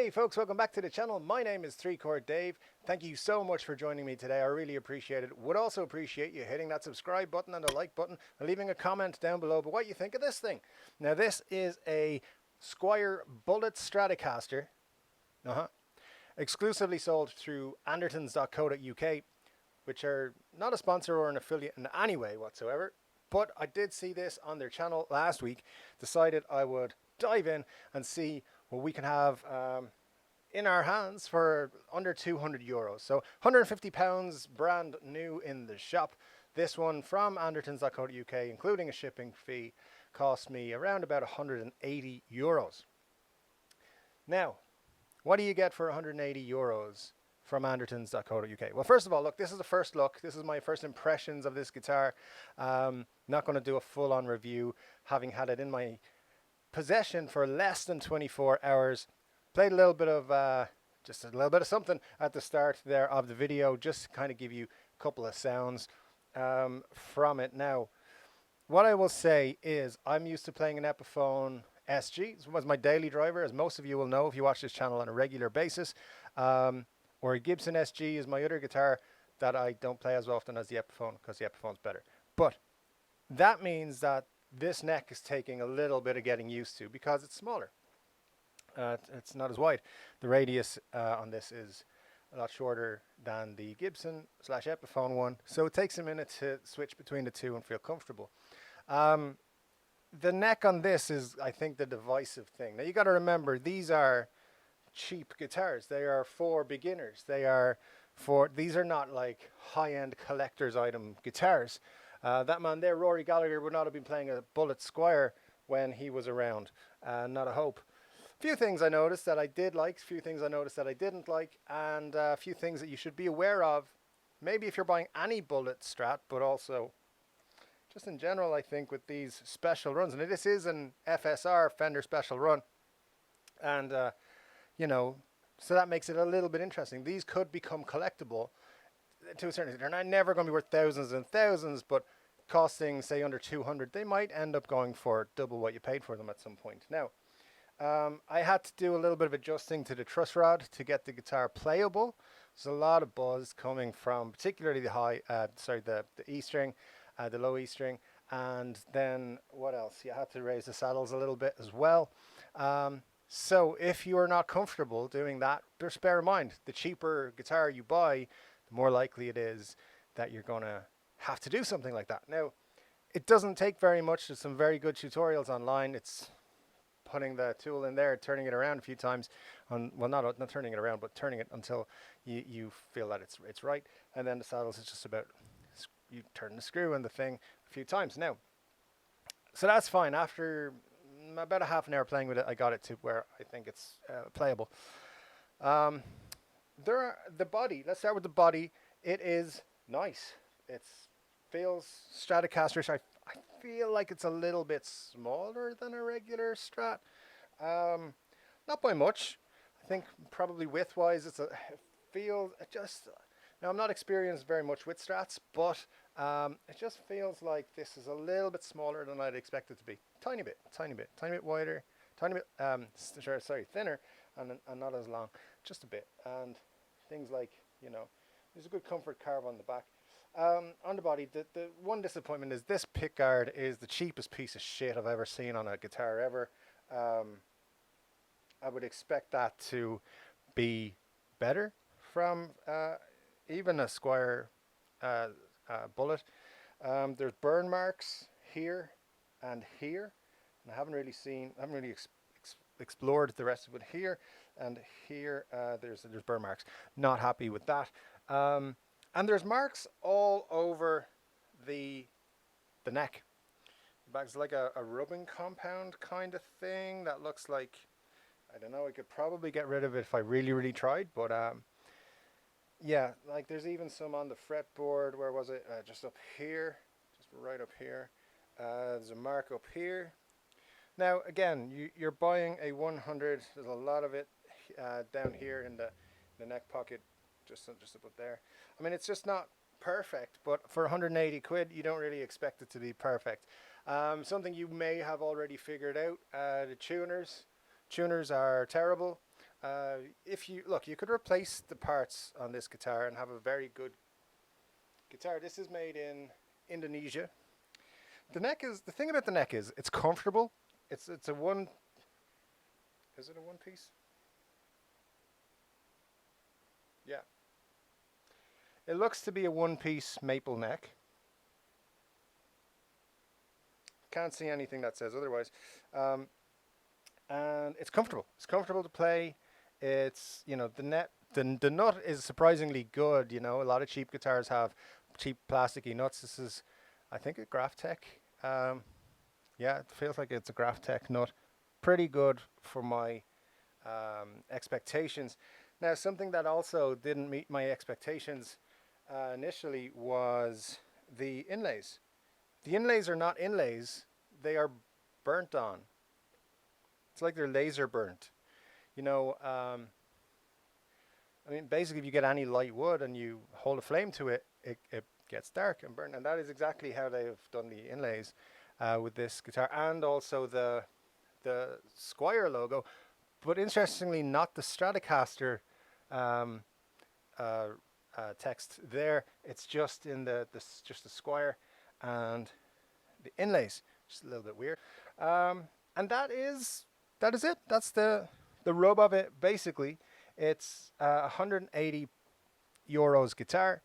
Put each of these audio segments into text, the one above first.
Hey folks, welcome back to the channel. My name is 3-Chord Dave. Thank you so much for joining me today. I really appreciate it. Would also appreciate you hitting that subscribe button and the like button and leaving a comment down below about what you think of this thing. Now this is a Squier Bullet Stratocaster, exclusively sold through Andertons.co.uk, which are not a sponsor or an affiliate in any way whatsoever. But I did see this on their channel last week, decided I would dive in and see what we can have in our hands for under €200. So £150 brand new in the shop. This one from Andertons.co.uk, including a shipping fee, cost me around about €180. Now, what do you get for €180 from Andertons.co.uk? Well, first of all, look, this is the first look. This is my first impressions of this guitar. Not going to do a full-on review, having had it in my possession for less than 24 hours. Played a little bit of just a little bit of something at the start there of the video, just to kind of give you a couple of sounds from it. Now, what I will say is I'm used to playing an Epiphone SG. This was my daily driver, as most of you will know if you watch this channel on a regular basis. Or a Gibson SG is my other guitar that I don't play as often as the Epiphone, because the Epiphone's better. But that means that this neck is taking a little bit of getting used to because it's smaller. It's not as wide. The radius on this is a lot shorter than the Gibson / Epiphone one, so it takes a minute to switch between the two and feel comfortable. The neck on this is, I think, the divisive thing. Now you got to remember, these are cheap guitars. They are for beginners. These are not like high-end collector's item guitars. That man there, Rory Gallagher, would not have been playing a Bullet Squier when he was around. Not a hope. A few things I noticed that I did like, a few things I noticed that I didn't like, and a few things that you should be aware of, maybe if you're buying any Bullet Strat, but also just in general, I think, with these special runs. And this is an FSR Fender special run. And you know, so that makes it a little bit interesting. These could become collectible to a certain extent. They're never going to be worth thousands and thousands, but costing, say, under 200, they might end up going for double what you paid for them at some point. Now, I had to do a little bit of adjusting to the truss rod to get the guitar playable. There's a lot of buzz coming from particularly the E string, the low E string, and then what else? You had to raise the saddles a little bit as well. So if you are not comfortable doing that, just bear in mind, the cheaper guitar you buy, the more likely it is that you're going to have to do something like that. Now, it doesn't take very much. There's some very good tutorials online. It's putting the tool in there, turning it around a few times. Well, not turning it around, but turning it until you feel that it's right. And then the saddles is just about, you turn the screw and the thing a few times. Now, so that's fine. After about a half an hour playing with it, I got it to where I think it's playable. The body, let's start with the body. It is nice. It feels Stratocaster. I feel like it's a little bit smaller than a regular Strat. Not by much. I think probably width-wise, now I'm not experienced very much with Strats, but it just feels like this is a little bit smaller than I'd expect it to be. Tiny bit wider, tiny bit, thinner, and not as long, just a bit. And things like, you know, there's a good comfort carve on the back. On the body, the one disappointment is this pickguard is the cheapest piece of shit I've ever seen on a guitar ever. I would expect that to be better from even a Squier Bullet. There's burn marks here and here, and I haven't really explored the rest of it here and here. There's burn marks. Not happy with that. And there's marks all over the neck. The back's like a rubbing compound kind of thing that looks like, I don't know, I could probably get rid of it if I really tried, but yeah, like there's even some on the fretboard. Where was it? Just up here, just right up here. There's a mark up here. Now again, you're buying a 100. There's a lot of it down here in the neck pocket, just above there. I mean, it's just not perfect, but for 180 quid, you don't really expect it to be perfect. Something you may have already figured out: the tuners are terrible. If you look, you could replace the parts on this guitar and have a very good guitar. This is made in Indonesia. The thing about the neck is it's comfortable. It's a one. Is it a one piece? Yeah. It looks to be a one piece maple neck. Can't see anything that says otherwise. And it's comfortable. It's comfortable to play. It's, you know, the nut is surprisingly good. You know, a lot of cheap guitars have cheap plasticky nuts. This is, I think, a Graphtec. Yeah, it feels like it's a Graphtec nut. Pretty good for my expectations. Now, something that also didn't meet my expectations initially was the inlays. The inlays are not inlays. They are burnt on. It's like they're laser burnt. You know, I mean, basically, if you get any light wood and you hold a flame to it, it gets dark and burnt. And that is exactly how they've done the inlays with this guitar. And also the Squier logo. But interestingly, not the Stratocaster text there. It's just in the Squier and the inlays. Just a little bit weird. And that is it. That's the rub of it. Basically, it's 180 euros guitar,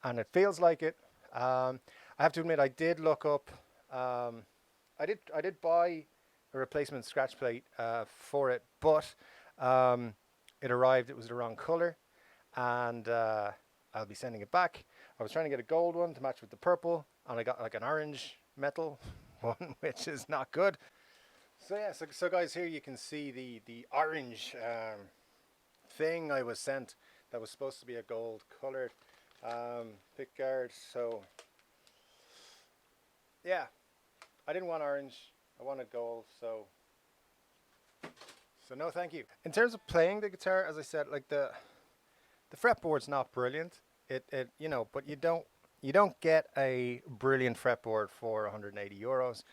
and it feels like it. I have to admit, I did look up. I did buy a replacement scratch plate for it, but it arrived. It was the wrong color, and I'll be sending it back. I was trying to get a gold one to match with the purple, and I got like an orange metal one, which is not good. So yeah, so guys, here you can see the orange thing I was sent that was supposed to be a gold colored pickguard. So yeah, I didn't want orange. I wanted gold. So no, thank you. In terms of playing the guitar, as I said, like the fretboard's not brilliant. It you know, but you don't get a brilliant fretboard for 180 euros.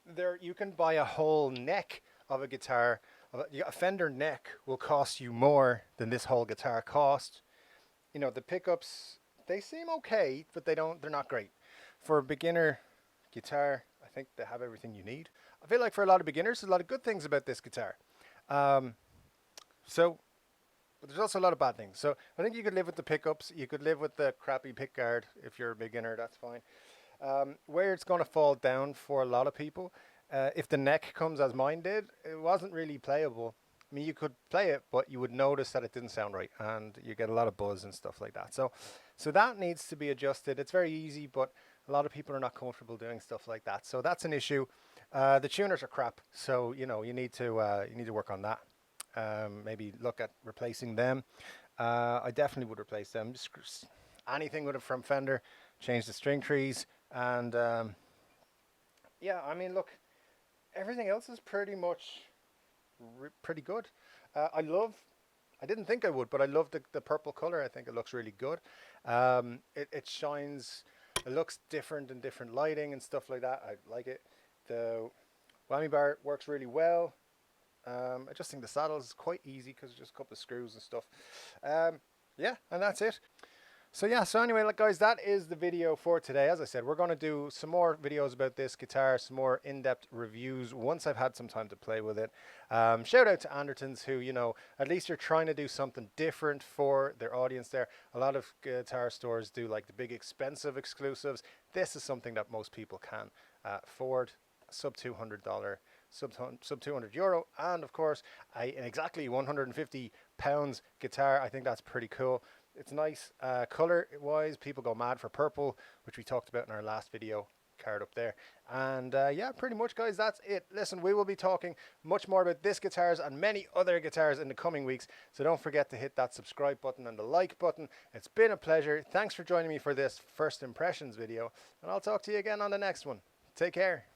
There you can buy a whole neck of a guitar. A Fender neck will cost you more than this whole guitar cost. You know, the pickups, they seem okay, but they're not great. For a beginner guitar, I think they have everything you need. I feel like for a lot of beginners, there's a lot of good things about this guitar. But there's also a lot of bad things. So I think you could live with the pickups. You could live with the crappy pickguard if you're a beginner. That's fine. Where it's going to fall down for a lot of people, if the neck comes as mine did, it wasn't really playable. I mean, you could play it, but you would notice that it didn't sound right, and you get a lot of buzz and stuff like that. So that needs to be adjusted. It's very easy, but a lot of people are not comfortable doing stuff like that. So that's an issue. The tuners are crap, so you know you need to work on that. Maybe look at replacing them. I definitely would replace them. Just anything with it from Fender. Change the string trees, and yeah, I mean, look, everything else is pretty much pretty good. I didn't think I would, but I love the purple color. I think it looks really good. It shines. It looks different in different lighting and stuff like that. I like it. The whammy bar works really well. I just think the saddle is quite easy because it's just a couple of screws and stuff. Yeah, and that's it. So yeah, so anyway, like guys, that is the video for today. As I said, we're going to do some more videos about this guitar, some more in-depth reviews once I've had some time to play with it. Shout out to Andertons, who, you know, at least you're trying to do something different for their audience there. A lot of guitar stores do like the big expensive exclusives. This is something that most people can afford. Sub $200, sub 200 euro, and of course an exactly 150 pounds guitar. I think that's pretty cool. It's nice color wise. People go mad for purple, which we talked about in our last video, card up there. And yeah, pretty much guys, that's it. Listen, we will be talking much more about this guitars and many other guitars in the coming weeks, so don't forget to hit that subscribe button and the like button. It's been a pleasure. Thanks for joining me for this first impressions video, and I'll talk to you again on the next one. Take care.